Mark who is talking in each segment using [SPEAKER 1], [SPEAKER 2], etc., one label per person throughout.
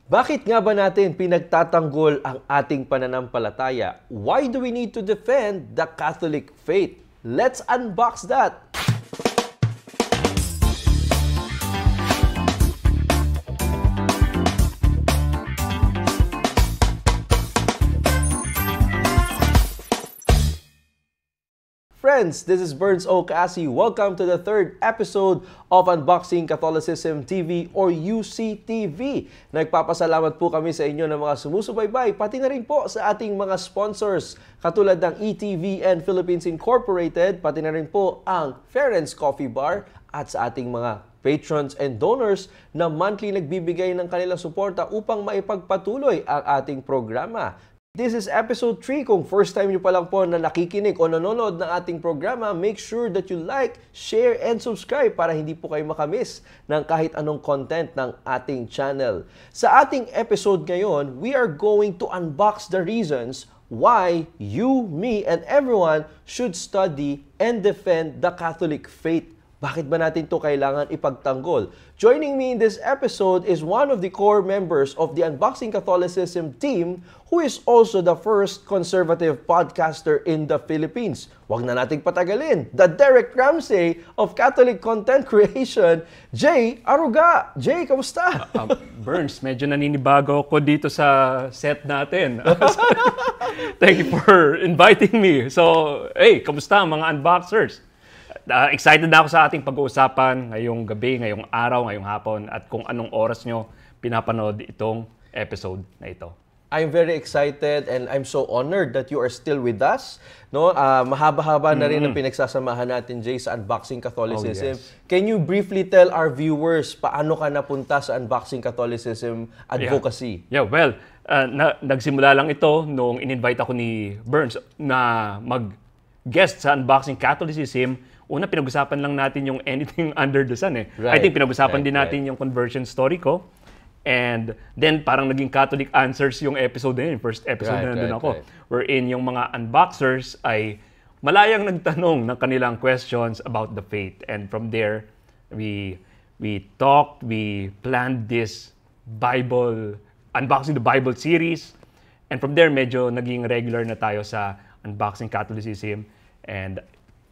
[SPEAKER 1] Bakit nga ba natin pinagtatanggol ang ating pananampalataya? Why do we need to defend the Catholic faith? Let's unbox that! Friends, this is Burns Ocassi. Welcome to the third episode of Unboxing Catholicism TV or UCTV. Nagpapasalamat po kami sa inyo ng mga sumusubaybay, pati na rin po sa ating mga sponsors katulad ng ETVN Philippines Incorporated, pati na rin po ang Ferenc Coffee Bar at sa ating mga patrons and donors na monthly nagbibigay ng kanilang suporta upang maipagpatuloy ang ating programa. This is episode 3. Kung first time nyo pa lang po na nakikinig o nanonood ng ating programa, make sure that you like, share, and subscribe para hindi po kayo makamiss ng kahit anong content ng ating channel. Sa ating episode ngayon, we are going to unbox the reasons why you, me, and everyone should study and defend the Catholic faith. Bakit ba natin ito kailangan ipagtanggol? Joining me in this episode is one of the core members of the Unboxing Catholicism team who is also the first conservative podcaster in the Philippines. Huwag na nating patagalin, the Derek Ramsey of Catholic Content Creation, Jay Aruga. Jay, kamusta?
[SPEAKER 2] Burns, medyo naninibago ako dito sa set natin. Thank you for inviting me. So, hey, kamusta mga unboxers? Excited na ako sa ating pag-uusapan ngayong gabi, ngayong araw, ngayong hapon, at kung anong oras nyo pinapanood itong episode na ito.
[SPEAKER 1] I'm very excited and I'm so honored that you are still with us. No, mahaba-haba na rin ang pinagsasamahan natin, Jay, sa Unboxing Catholicism.
[SPEAKER 2] Oh, yes.
[SPEAKER 1] Can you briefly tell our viewers paano ka napunta sa Unboxing Catholicism advocacy?
[SPEAKER 2] Yeah, well, nagsimula lang ito nung in-invite ako ni Burns na mag-guest sa Unboxing Catholicism. Una, pinag-usapan lang natin yung anything under the sun eh.
[SPEAKER 1] Right.
[SPEAKER 2] I think pinag-usapan din natin yung conversion story ko. And then parang naging Catholic Answers yung episode na yun. First episode na nandun ako. Wherein yung mga unboxers ay malayang nagtanong ng kanilang questions about the faith. And from there, we talked, we planned this Unboxing the Bible series. And from there, medyo naging regular na tayo sa Unboxing Catholicism. And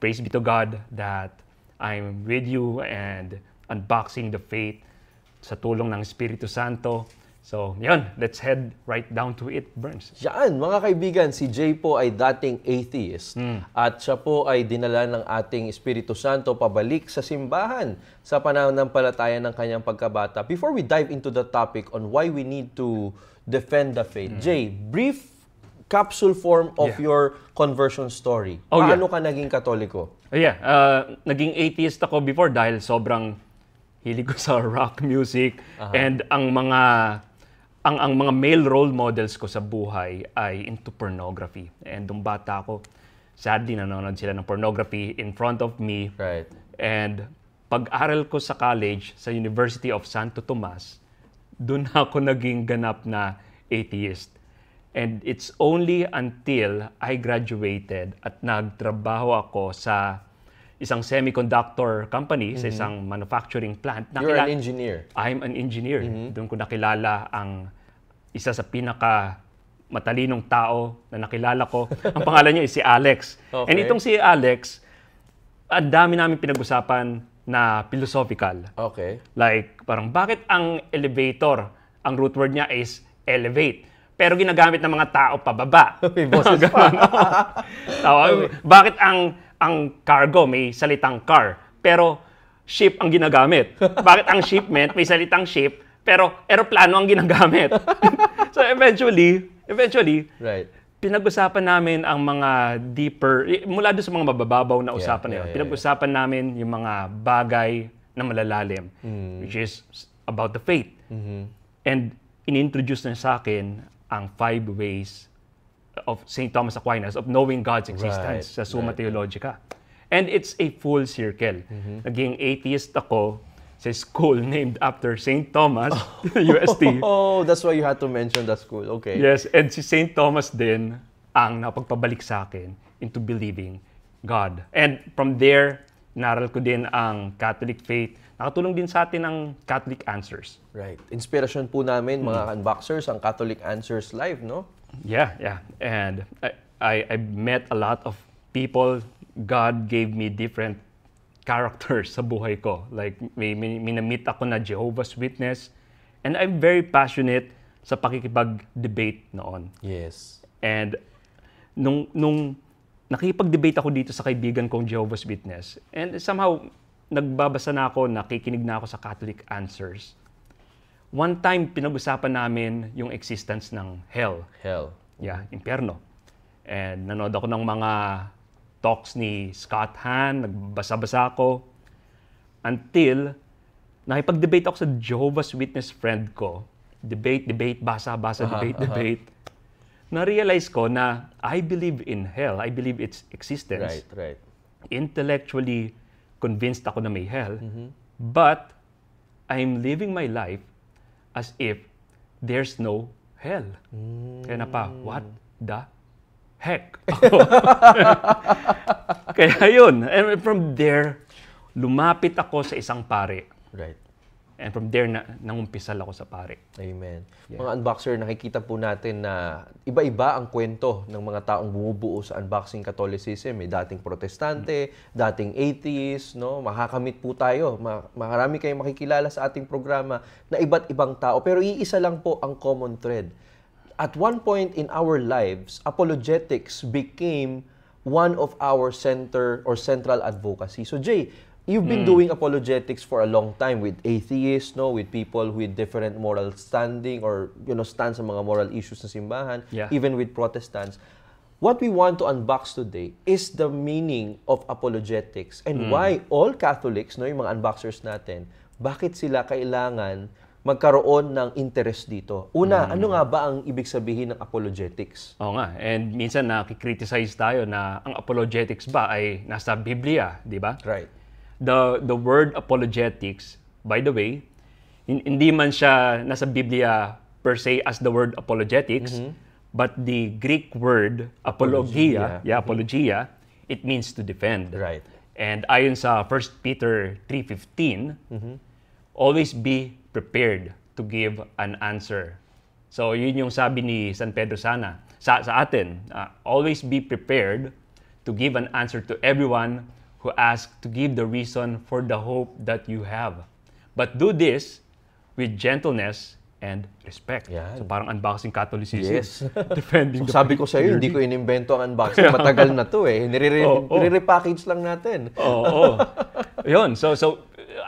[SPEAKER 2] praise be to God that I'm with you and unboxing the faith sa tulong ng Espiritu Santo. So, yun, let's head right down to it, Burns.
[SPEAKER 1] Yan, mga kaibigan, si Jay po ay dating atheist at siya po ay dinala ng ating Espiritu Santo pabalik sa simbahan sa pananampalataya ng kanyang pagkabata. Before we dive into the topic on why we need to defend the faith, Jay, brief capsule form of your conversion story. Paano ka naging Katoliko?
[SPEAKER 2] Naging atheist ako before dahil sobrang hilig ko sa rock music and ang mga male role models ko sa buhay ay into pornography. And nung bata ako, sadly nanonood sila ng pornography in front of me.
[SPEAKER 1] Right.
[SPEAKER 2] And pag-aral ko sa college sa University of Santo Tomas, doon ako naging ganap na atheist. And it's only until I graduated at nagtrabaho ako sa isang semiconductor company, sa isang manufacturing plant.
[SPEAKER 1] You're an engineer.
[SPEAKER 2] I'm an engineer. Doon ko nakilala ang isa sa pinaka matalinong tao na nakilala ko. Ang pangalan niya is si Alex.
[SPEAKER 1] Okay.
[SPEAKER 2] And itong si Alex, ang dami namin pinag-usapan na philosophical.
[SPEAKER 1] Okay.
[SPEAKER 2] Like, parang bakit ang elevator, ang root word niya is elevate. Pero ginagamit ng mga tao pababa.
[SPEAKER 1] May boses pa.
[SPEAKER 2] Bakit ang cargo may salitang car, pero ship ang ginagamit? Bakit ang shipment may salitang ship, pero eroplano ang ginagamit? So eventually,
[SPEAKER 1] right.
[SPEAKER 2] pinag-usapan namin ang mga deeper, mula doon sa mga mabababaw na usapan na yun, pinag-usapan namin yung mga bagay na malalalim, which is about the faith. And in-introduce na sa akin ang 5 ways of St. Thomas Aquinas of knowing God's existence sa Summa Theologica. And it's a full circle. Naging atheist ako sa school named after St. Thomas, UST.
[SPEAKER 1] Oh, that's why you had to mention that school. Okay.
[SPEAKER 2] Yes, and si St. Thomas din ang napagpabalik sa akin into believing God. And from there, naral ko din ang Catholic faith. Nakatulong din sa atin ang Catholic Answers.
[SPEAKER 1] Right. Inspirasyon po namin, mga unboxers, ang Catholic Answers Live, no?
[SPEAKER 2] Yeah. And I met a lot of people. God gave me different characters sa buhay ko. Like, may na-meet ako na Jehovah's Witness. And I'm very passionate sa pakikipag-debate noon.
[SPEAKER 1] Yes.
[SPEAKER 2] And nung nakikipag-debate ako dito sa kaibigan kong Jehovah's Witness, and somehow, nagbabasa na ako, nakikinig na ako sa Catholic Answers. One time, pinag-usapan namin yung existence ng hell.
[SPEAKER 1] Hell.
[SPEAKER 2] Yeah, impyerno. And nanood ako ng mga talks ni Scott Hahn, nagbasa-basa ako. Until, nakipag-debate ako sa Jehovah's Witness friend ko. Debate, basa, debate. Na-realize ko na I believe in hell. I believe its existence.
[SPEAKER 1] Right.
[SPEAKER 2] Intellectually convinced ako na may hell. But, I'm living my life as if there's no hell. Kaya na pa, what the heck? Kaya yun. And from there, lumapit ako sa isang pare.
[SPEAKER 1] Right.
[SPEAKER 2] And from there, nangumpisal ako sa pare.
[SPEAKER 1] Amen. Yeah. Mga unboxer, nakikita po natin na iba-iba ang kwento ng mga taong bumubuo sa Unboxing Catholicism. May dating protestante, dating atheist, no? Makakamit po tayo. Marami kayong makikilala sa ating programa na iba't ibang tao. Pero iisa lang po ang common thread. At one point in our lives, apologetics became one of our central advocacy. So Jay, you've been doing apologetics for a long time with atheists, no, with people with different moral standing or stand sa mga moral issues ng simbahan, even with Protestants. What we want to unbox today is the meaning of apologetics and why all Catholics, no, yung mga unboxers natin, bakit sila kailangan magkaroon ng interest dito. Una, ano nga ba ang ibig sabihin ng apologetics?
[SPEAKER 2] Oo nga. And minsan nakikriticize tayo na ang apologetics ba ay nasa Biblia, di ba?
[SPEAKER 1] Right.
[SPEAKER 2] The word apologetics, by the way, hindi man siya nasa Biblia per se as the word apologetics, but the Greek word apologia, it means to defend.
[SPEAKER 1] Right.
[SPEAKER 2] And ayon sa 1 Peter 3:15, always be prepared to give an answer. So yun yung sabi ni San Pedro sana sa atin, always be prepared to give an answer to everyone who asks to give the reason for the hope that you have. But do this with gentleness and respect.
[SPEAKER 1] Yan.
[SPEAKER 2] So parang unboxing Catholicism.
[SPEAKER 1] Yes.
[SPEAKER 2] Defending
[SPEAKER 1] So, sabi ko sa iyo, hindi ko inimbento ang unboxing. Matagal na to eh. Nire-repackage lang natin.
[SPEAKER 2] Oo. Yun. So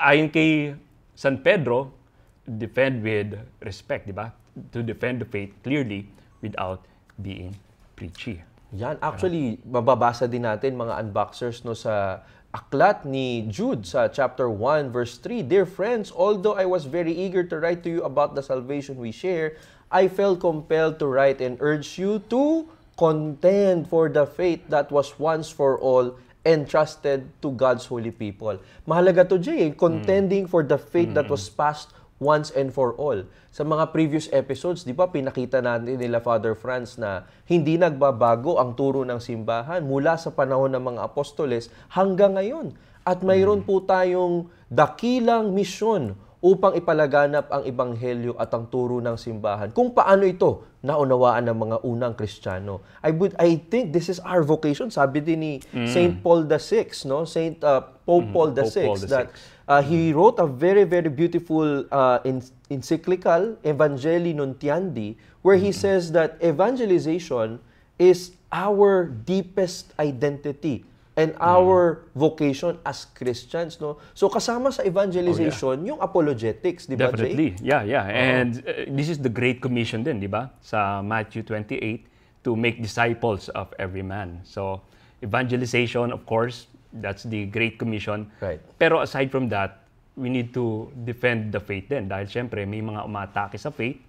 [SPEAKER 2] ayon kay San Pedro, defend with respect, di ba? To defend the faith clearly without being preachy.
[SPEAKER 1] Yan. Actually, mababasa din natin mga unboxers no sa aklat ni Jude sa chapter 1 verse 3. Dear friends, although I was very eager to write to you about the salvation we share, I felt compelled to write and urge you to contend for the faith that was once for all entrusted to God's holy people. Mahalaga to, Jay, contending for the faith that was passed once and for all. Sa mga previous episodes, di ba, pinakita natin nila Father Franz na hindi nagbabago ang turo ng simbahan mula sa panahon ng mga apostoles hanggang ngayon. At mayroon po tayong dakilang misyon upang ipalaganap ang ebanghelyo at ang turo ng simbahan. Kung paano ito naunawaan ng mga unang Kristiyano. I think this is our vocation. Sabi din ni Saint Paul VI, no? Pope Paul VI, that he wrote a very, very beautiful encyclical, Evangelii Nuntiandi, where he says that evangelization is our deepest identity and our vocation as Christians, no? So kasama sa evangelization yung apologetics, di ba, Jay?
[SPEAKER 2] Definitely. Yeah. And this is the Great Commission din, di ba? Sa Matthew 28, to make disciples of every man. So evangelization, of course, that's the Great Commission.
[SPEAKER 1] Right.
[SPEAKER 2] Pero aside from that, we need to defend the faith din. Dahil syempre, may mga umatake sa faith,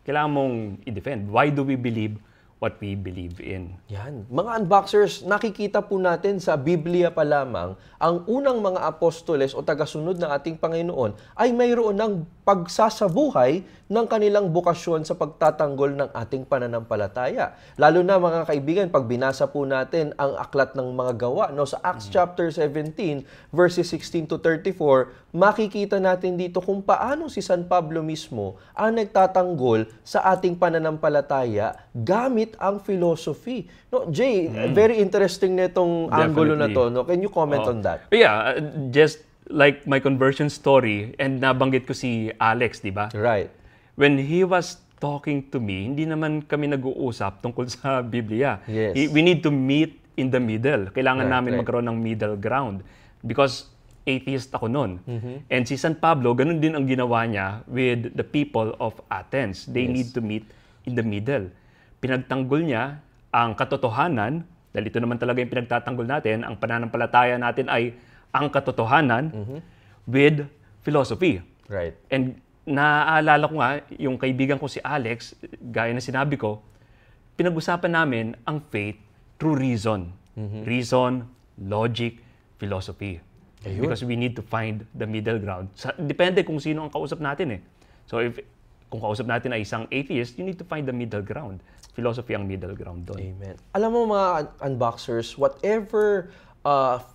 [SPEAKER 2] kailangan mong i-defend. Why do we believe what we believe in.
[SPEAKER 1] Yan. Mga unboxers, nakikita po natin sa Biblia pa lamang, ang unang mga apostoles o tagasunod ng ating Panginoon ay mayroon ng pagsasabuhay ng kanilang bukasyon sa pagtatanggol ng ating pananampalataya. Lalo na mga kaibigan, pag binasa po natin ang aklat ng mga gawa, no, sa Acts chapter 17, verses 16 to 34, makikita natin dito kung paano si San Pablo mismo ang nagtatanggol sa ating pananampalataya gamit ang philosophy. No, Jay, very interesting nitong angulo na to. No? Can you comment on that?
[SPEAKER 2] Yeah, just like my conversion story, and nabanggit ko si Alex, di ba?
[SPEAKER 1] Right.
[SPEAKER 2] When he was talking to me, hindi naman kami nag-uusap tungkol sa Biblia.
[SPEAKER 1] Yes.
[SPEAKER 2] We need to meet in the middle. Kailangan namin
[SPEAKER 1] right.
[SPEAKER 2] magkaroon ng middle ground. Because atheist ako noon. And si San Pablo, ganun din ang ginawa niya with the people of Athens. They need to meet in the middle. Pinagtanggol niya ang katotohanan, dahil ito naman talaga yung pinagtatanggol natin, ang pananampalataya natin ay ang katotohanan with philosophy.
[SPEAKER 1] Right.
[SPEAKER 2] And naaalala ko nga, yung kaibigan ko si Alex, gaya na sinabi ko, pinag-usapan namin ang faith through reason. Reason, logic, philosophy.
[SPEAKER 1] Ayun.
[SPEAKER 2] Because we need to find the middle ground. Depende kung sino ang kausap natin eh. So kung kausap natin ay isang atheist, you need to find the middle ground. Philosophy ang middle ground doon.
[SPEAKER 1] Amen. Alam mo mga unboxers, whatever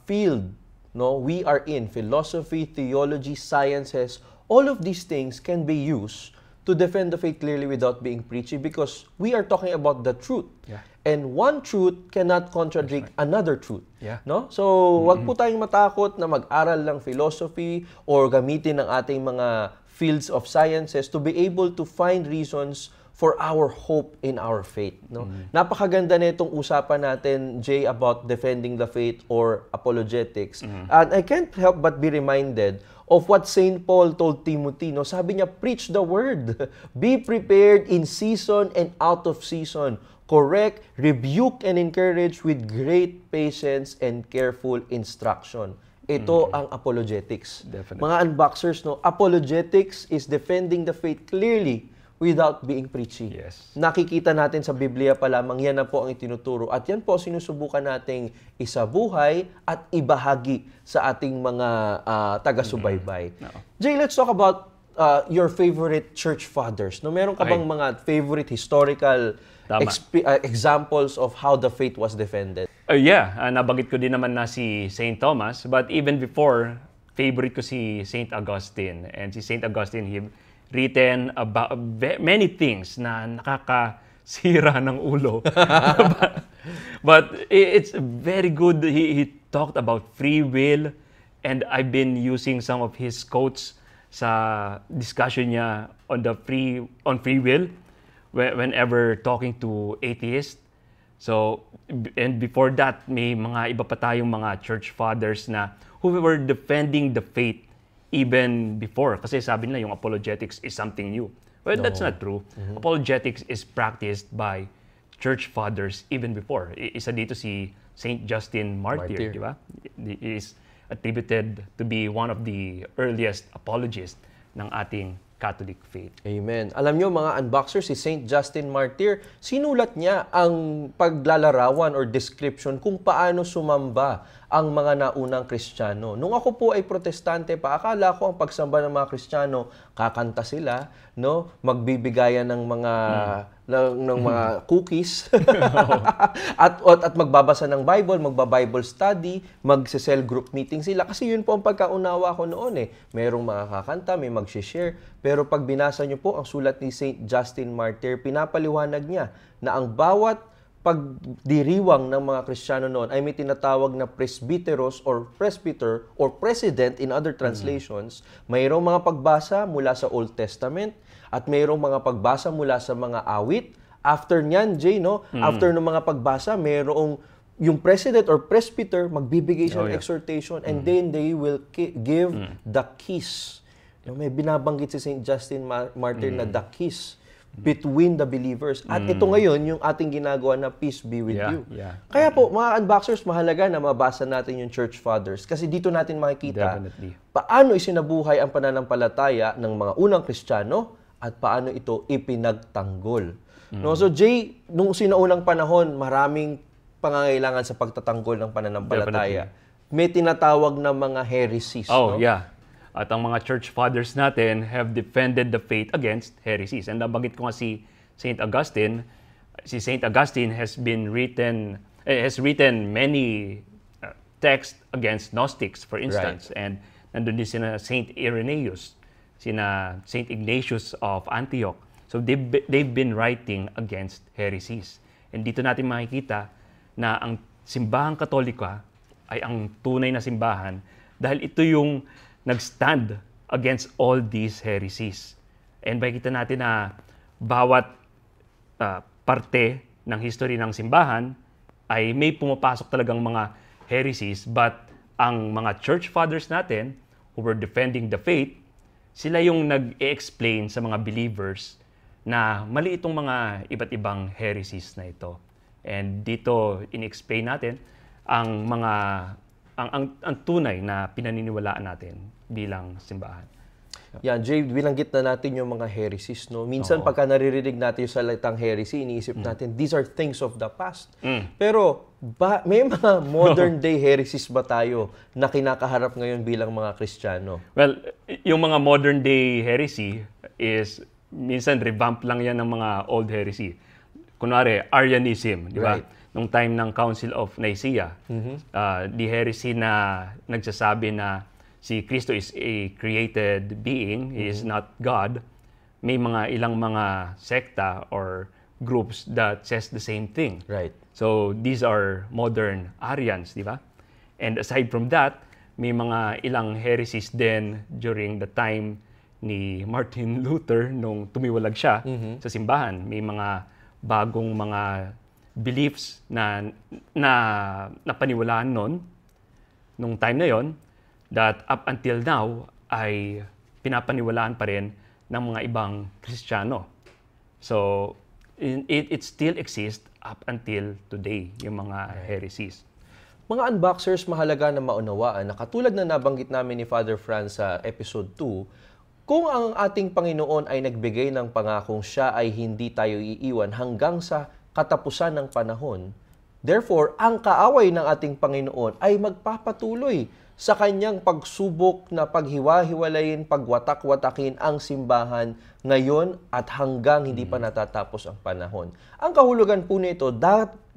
[SPEAKER 1] field we are in, philosophy, theology, sciences, all of these things can be used to defend the faith clearly without being preachy because we are talking about the truth.
[SPEAKER 2] Yeah.
[SPEAKER 1] And one truth cannot contradict another truth.
[SPEAKER 2] Yeah.
[SPEAKER 1] No? So, wag po tayong matakot na mag-aral ng philosophy or gamitin ng ating mga fields of sciences to be able to find reasons for our hope in our faith. No? Napakaganda nitong usapan natin, Jay, about defending the faith or apologetics. And I can't help but be reminded of what St. Paul told Timothy. No? Sabi niya, preach the word. Be prepared in season and out of season. Correct, rebuke, and encourage with great patience and careful instruction. Ito ang apologetics.
[SPEAKER 2] Definitely.
[SPEAKER 1] Mga unboxers, apologetics is defending the faith clearly without being preachy.
[SPEAKER 2] Yes.
[SPEAKER 1] Nakikita natin sa Biblia pa lamang, yan na po ang itinuturo. At yan po sinusubukan nating isabuhay at ibahagi sa ating mga taga-subaybay. Jay, let's talk about your favorite church fathers. No, meron ka bang mga favorite historical examples of how the faith was defended?
[SPEAKER 2] Nabanggit ko din naman na si St. Thomas. But even before, favorite ko si St. Augustine. And si St. Augustine, he written about many things na nakakasira ng ulo. but it's very good. He talked about free will. And I've been using some of his quotes sa discussion niya on free will whenever talking to atheists. So, and before that, may mga iba pa tayong mga church fathers na who were defending the faith even before. Kasi sabi nila yung apologetics is something new. Well, that's not true. Apologetics is practiced by church fathers even before. Isa dito si St. Justin Martyr, di ba? He is attributed to be one of the earliest apologists ng ating Catholic faith.
[SPEAKER 1] Amen. Alam nyo mga unboxers, si St. Justin Martyr, sinulat niya ang paglalarawan or description kung paano sumamba ang mga naunang Kristiyano. Nung ako po ay protestante pa, akala ko ang pagsamba ng mga Kristiyano, kakanta sila, no? Magbibigayan ng mga ng mga cookies at magbabasa ng Bible, magba-Bible study, magse-cell group meeting sila kasi yun po ang pagkaunawa ko noon eh. Merong mga kakanta, may mag-share, pero pag binasa niyo po ang sulat ni St. Justin Martyr, pinapaliwanag niya na ang bawat pagdiriwang ng mga Kristiyano noon ay may tinatawag na presbyteros or presbyter or president in other translations. Mayroong mga pagbasa mula sa Old Testament at mayroong mga pagbasa mula sa mga awit. After niyan, Jay, after ng mga pagbasa, mayroong yung president or presbyter magbibigay siya ng exhortation and then they will give the keys. May binabanggit si St. Justin Martyr na the keys between the believers. At ito ngayon, yung ating ginagawa na peace be with you.
[SPEAKER 2] Yeah.
[SPEAKER 1] Kaya po, mga unboxers, mahalaga na mabasa natin yung church fathers kasi dito natin makikita paano isinabuhay ang pananampalataya ng mga unang Kristiyano at paano ito ipinagtanggol. No? So Jay, nung sinaunang panahon, maraming pangangailangan sa pagtatanggol ng pananampalataya. Definitely. May tinatawag na mga heresies.
[SPEAKER 2] Oh, no? Yeah. At ang mga church fathers natin have defended the faith against heresies. And nabanggit ko nga si St. Augustine. Si St. Augustine has written many texts against Gnostics, for instance. Right. And nandun din sina St. Irenaeus, sina St. Ignatius of Antioch. So they've been writing against heresies. And dito natin makikita na ang simbahang Katolika ay ang tunay na simbahan dahil ito yung nag-stand against all these heresies. And makikita natin na bawat parte ng history ng simbahan ay may pumapasok talagang mga heresies, but ang mga church fathers natin who were defending the faith, sila yung nag-explain sa mga believers na mali itong mga iba't ibang heresies na ito. And dito in-explain natin ang mga ang tunay na pinaniniwalaan natin bilang simbahan.
[SPEAKER 1] Yan, Jay, binanggit na natin yung mga heresies, no? Minsan pagka naririnig natin yung salitang heresy, iniisip natin, these are things of the past. Pero may mga modern day heresies ba tayo na kinakaharap ngayon bilang mga Kristiyano?
[SPEAKER 2] Well, yung mga modern day heresy is minsan revamp lang yan ng mga old heresy. Kunwari, Arianism, di ba? Right. Nung time ng Council of Nicaea, the heresy na nagsasabi na si Kristo is a created being, he is not God, may ilang mga sekta or groups that says the same thing.
[SPEAKER 1] Right.
[SPEAKER 2] So these are modern Arians, di ba? And aside from that, may mga ilang heresies din during the time ni Martin Luther nung tumiwalag siya sa simbahan. May mga bagong mga beliefs na paniwalaan nung time na yon that up until now ay pinapaniwalaan pa rin ng mga ibang Kristiyano. So it still exists up until today, yung mga heresies.
[SPEAKER 1] Mga unboxers, mahalaga na maunawaan na katulad na nabanggit namin ni Father Franz sa episode 2, kung ang ating Panginoon ay nagbigay ng pangakong siya ay hindi tayo iiwan hanggang sa katapusan ng panahon, therefore, ang kaaway ng ating Panginoon ay magpapatuloy sa kanyang pagsubok na paghiwa-hiwalayin, pagwatak-watakin ang simbahan ngayon at hanggang hindi pa natatapos ang panahon. Ang kahulugan po nito,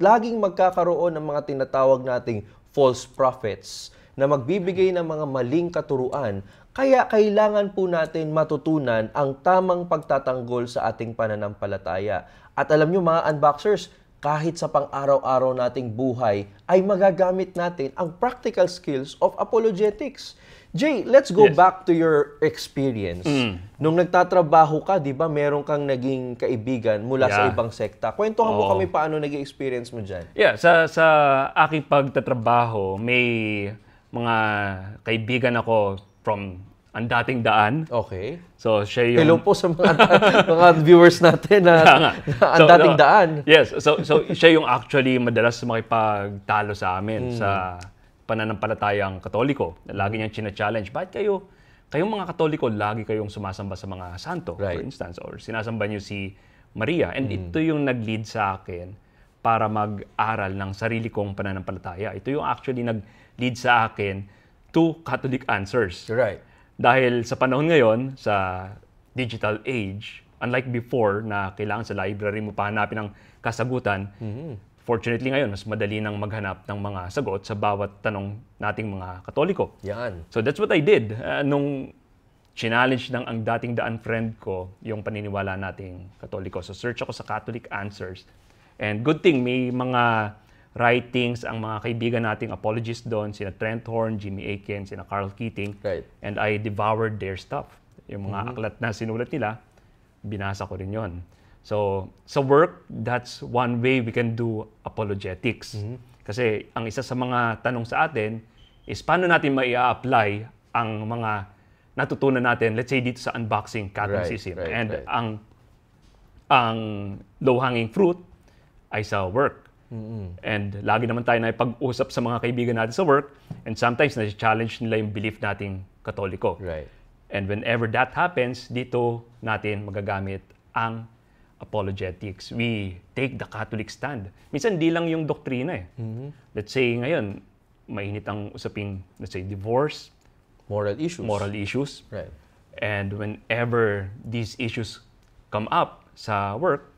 [SPEAKER 1] laging magkakaroon ng mga tinatawag nating false prophets na magbibigay ng mga maling katuruan. Kaya kailangan po natin matutunan ang tamang pagtatanggol sa ating pananampalataya. At alam nyo mga unboxers, kahit sa pang-araw-araw nating buhay, ay magagamit natin ang practical skills of apologetics. Jay, let's go back to your experience. Nung nagtatrabaho ka, di ba, meron kang naging kaibigan mula sa ibang sekta. Kwentuhan mo kami paano naging experience mo dyan.
[SPEAKER 2] Yeah, sa aking pagtatrabaho, may mga kaibigan ako from ang dating daan.
[SPEAKER 1] Okay.
[SPEAKER 2] So, siya yung...
[SPEAKER 1] Hello po sa mga viewers natin na ang dating daan.
[SPEAKER 2] Yes. So siya yung actually madalas makipagtalo sa amin sa pananampalatayang Katoliko. Lagi niyang china-challenge. Bakit kayong mga Katoliko, lagi kayong sumasamba sa mga santo, for instance, or sinasamba niyo si Maria. And ito yung nag-lead sa akin para mag-aral ng sarili kong pananampalataya. Ito yung actually nag-lead sa akin to Catholic Answers.
[SPEAKER 1] Right.
[SPEAKER 2] Dahil sa panahon ngayon, sa digital age, unlike before na kailangan sa library mo pa hanapin ang kasagutan, fortunately ngayon, mas madali nang maghanap ng mga sagot sa bawat tanong nating mga Katoliko.
[SPEAKER 1] Yan.
[SPEAKER 2] So that's what I did. Nung challenge ng ang dating daan friend ko, yung paniniwala nating Katoliko. So search ako sa Catholic Answers. And good thing, may mga writings ang mga kaibigan nating apologists doon, sina Trent Horn, Jimmy Akin, sina Carl Keating.
[SPEAKER 1] Right.
[SPEAKER 2] And I devoured their stuff. Yung mga aklat na sinulat nila, binasa ko rin yon. So, sa work, that's one way we can do apologetics. Kasi ang isa sa mga tanong sa atin is paano natin mai-apply ang mga natutunan natin, let's say dito sa unboxing Catholicism. And ang low-hanging fruit ay sa work. And lagi naman tayo na pag-usap sa mga kaibigan natin sa work, and sometimes na-challenge nila yung belief nating Katoliko.
[SPEAKER 1] Right.
[SPEAKER 2] And whenever that happens, dito natin magagamit ang apologetics. We take the Catholic stand. Minsan, di lang yung doktrina eh. Let's say ngayon, mainit ang usaping, let's say, divorce,
[SPEAKER 1] Moral issues.
[SPEAKER 2] Right. And whenever these issues come up sa work,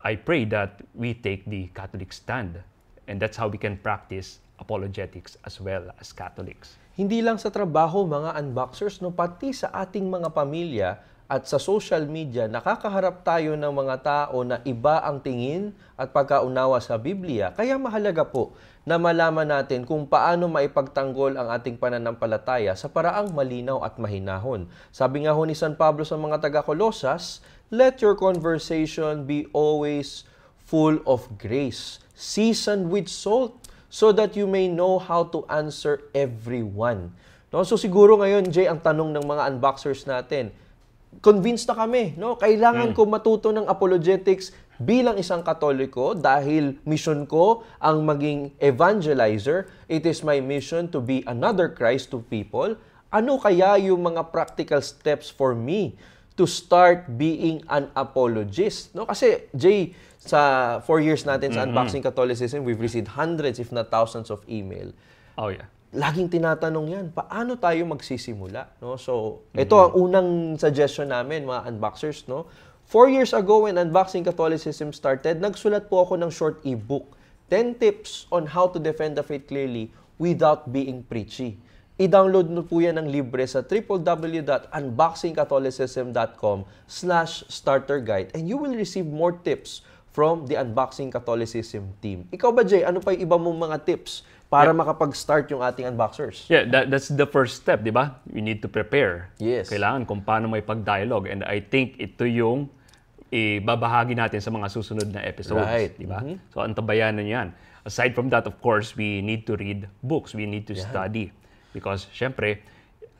[SPEAKER 2] I pray that we take the Catholic stand. And that's how we can practice apologetics as well as Catholics.
[SPEAKER 1] Hindi lang sa trabaho, mga unboxers, no, pati sa ating mga pamilya at sa social media, nakakaharap tayo ng mga tao na iba ang tingin at pagkaunawa sa Biblia. Kaya mahalaga po na malaman natin kung paano maipagtanggol ang ating pananampalataya sa paraang malinaw at mahinahon. Sabi nga ho ni San Pablo sa mga taga-Kolosas, let your conversation be always full of grace, seasoned with salt, so that you may know how to answer everyone. No? So siguro ngayon, Jay, ang tanong ng mga unboxers natin, convinced na kami, no? Kailangan ko matuto ng apologetics bilang isang Katoliko dahil mission ko ang maging evangelizer. It is my mission to be another Christ to people. Ano kaya yung mga practical steps for me to start being an apologist? No? Kasi, Jay, sa 4 years natin sa Unboxing Catholicism, we've received hundreds if not thousands of email.
[SPEAKER 2] Oh yeah.
[SPEAKER 1] Laging tinatanong yan, paano tayo magsisimula? No? So, ito ang unang suggestion namin, mga unboxers. No? 4 years ago, when Unboxing Catholicism started, nagsulat po ako ng short ebook, 10 tips on how to defend the faith clearly without being preachy. I-download nyo po yan ng libre sa www.unboxingcatholicism.com/starterguide and you will receive more tips from the Unboxing Catholicism team. Ikaw ba, Jay, ano pa yung iba mong mga tips para makapag-start yung ating unboxers?
[SPEAKER 2] Yeah, that's the first step, di ba? We need to prepare.
[SPEAKER 1] Yes.
[SPEAKER 2] Kailangan kung paano may pag-dialogue. And I think ito yung ibabahagi natin sa mga susunod na episodes.
[SPEAKER 1] Right.
[SPEAKER 2] Di ba? So, antabayanan yan. Aside from that, of course, we need to read books. We need to study. Because, syempre,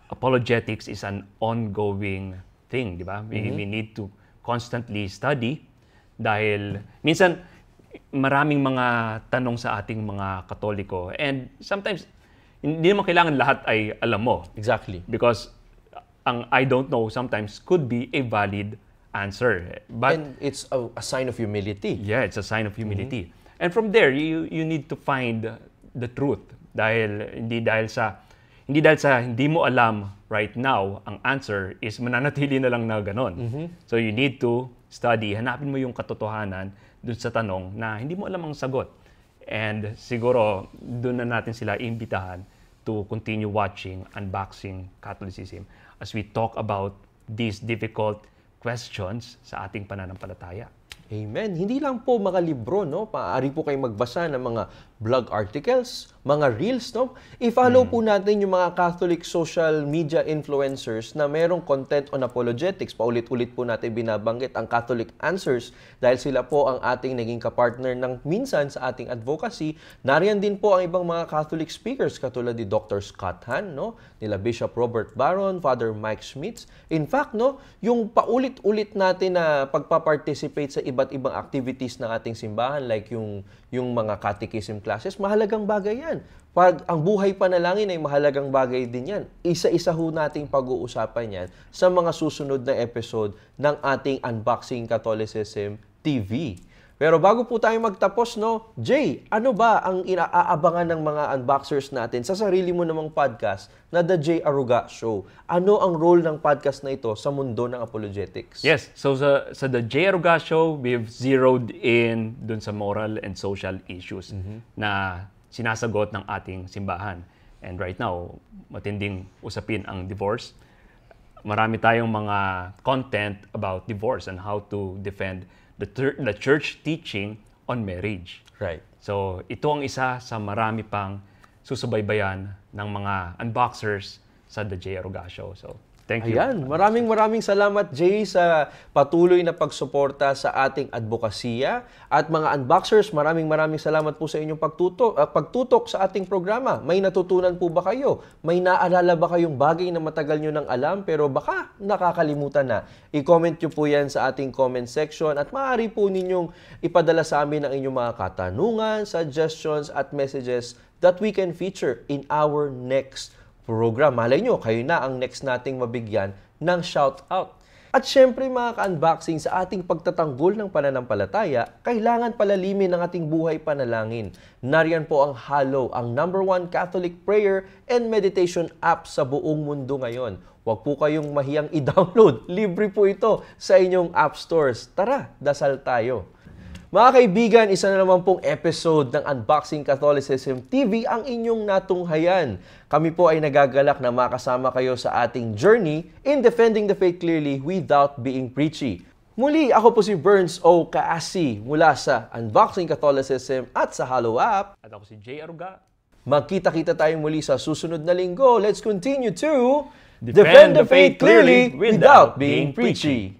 [SPEAKER 2] apologetics is an ongoing thing, di ba? We need to constantly study dahil minsan, maraming mga tanong sa ating mga Katoliko. And sometimes, hindi naman kailangan lahat ay alam mo.
[SPEAKER 1] Exactly.
[SPEAKER 2] Because ang I don't know sometimes could be a valid answer. But,
[SPEAKER 1] and it's a sign of humility.
[SPEAKER 2] Yeah, it's a sign of humility. And from there, you need to find the truth. Hindi dahil sa hindi mo alam right now, ang answer is mananatili na lang na ganon. So you need to study, hanapin mo yung katotohanan dun sa tanong na hindi mo alam ang sagot. And siguro, dun na natin sila imbitahan to continue watching Unboxing Catholicism as we talk about these difficult questions sa ating pananampalataya.
[SPEAKER 1] Amen. Hindi lang po mga libro, no? Maaari po kayong magbasa ng mga blog articles, mga reels, no? I-follow po natin yung mga Catholic social media influencers na merong content on apologetics. Paulit-ulit po natin binabanggit ang Catholic Answers dahil sila po ang ating naging kapartner ng minsan sa ating advocacy. Nariyan din po ang ibang mga Catholic speakers katulad ni Dr. Scott Hahn, no? Nila Bishop Robert Barron, Father Mike Schmitz. In fact, no, yung paulit-ulit natin na pagpa-participate sa iba't ibang activities ng ating simbahan like yung mga catechism classes, mahalagang bagay yan. Pag ang buhay panalangin ay mahalagang bagay din yan. Isa-isa ho nating pag-uusapan yan sa mga susunod na episode ng ating Unboxing Catholicism TV. Pero bago po tayo magtapos, no, Jay, ano ba ang inaabangan ng mga unboxers natin sa sarili mo namang podcast na The J. Aruga Show? Ano ang role ng podcast na ito sa mundo ng apologetics?
[SPEAKER 2] Yes, so sa The J. Aruga Show, we've zeroed in dun sa moral and social issues na sinasagot ng ating simbahan. And right now, matinding usapin ang divorce. Marami tayong mga content about divorce and how to defend the church teaching on marriage.
[SPEAKER 1] Right.
[SPEAKER 2] So, ito ang isa sa marami pang susubaybayan ng mga unboxers sa The J. Aruga Show. So, thank you.
[SPEAKER 1] Ayan, maraming salamat, Jay, sa patuloy na pagsuporta sa ating advokasya. At mga unboxers, maraming salamat po sa inyong pagtutok sa ating programa. May natutunan po ba kayo? May naalala ba kayong bagay na matagal nyo nang alam pero baka nakakalimutan na? I-comment nyo po yan sa ating comment section at maaari po ninyong ipadala sa amin ang inyong mga katanungan, suggestions at messages that we can feature in our next program. Malay nyo, kayo na ang next nating mabigyan ng shout-out. At syempre mga ka-unboxing, sa ating pagtatanggol ng pananampalataya, kailangan palalimin ang ating buhay panalangin. Nariyan po ang Hallow, ang #1 Catholic prayer and meditation app sa buong mundo ngayon. Huwag po kayong mahiyang i-download. Libre po ito sa inyong app stores. Tara, dasal tayo. Mga kaibigan, isa na naman pong episode ng Unboxing Catholicism TV ang inyong natunghayan. Kami po ay nagagalak na makasama kayo sa ating journey in defending the faith clearly without being preachy. Muli, ako po si Burns O. Kaasi mula sa Unboxing Catholicism at sa Hallow app.
[SPEAKER 2] At ako si Jay Aruga.
[SPEAKER 1] Magkita-kita tayong muli sa susunod na linggo. Let's continue to defend the faith clearly without being preachy.